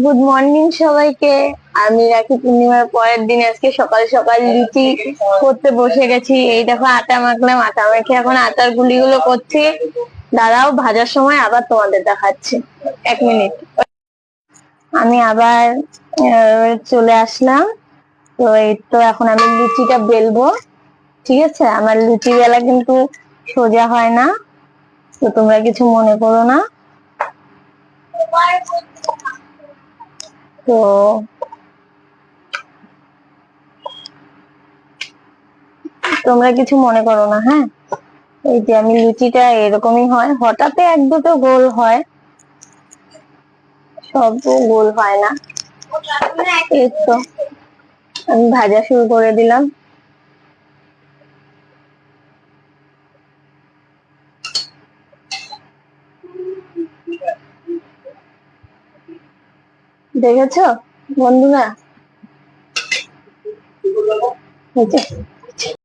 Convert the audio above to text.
Good morning সবাইকে। আমি রাখি পূর্ণিমার পরের দিন আজকে সকাল সকাল লুচি করতে বসে গেছি। এই দেখো আটা মাখলাম, আটা মেখে এখন আটার গুলিগুলো করছি। দাঁড়াও, ভাজার সময় আবার তোমাদের দেখাচ্ছি। 1 মিনিট। আমি আবার চলে আসলাম। তো এই তো এখন আমি লুচিটা বেলবো। ঠিক আছে, আমার লুচি বেলা কিন্তু সোজা হয় না, তো তোমরা কিছু মনে করো না। তো তোমরা কিছু মনে করো না, হ্যাঁ। এই যে আমি লুচিটা এরকমই হয়, হঠাৎ এক দুটো গোল হয়, সব গোল হয় না। এই তো আমি ভাজা শুরু করে দিলাম। দেখেছো বন্ধুরা? এই যে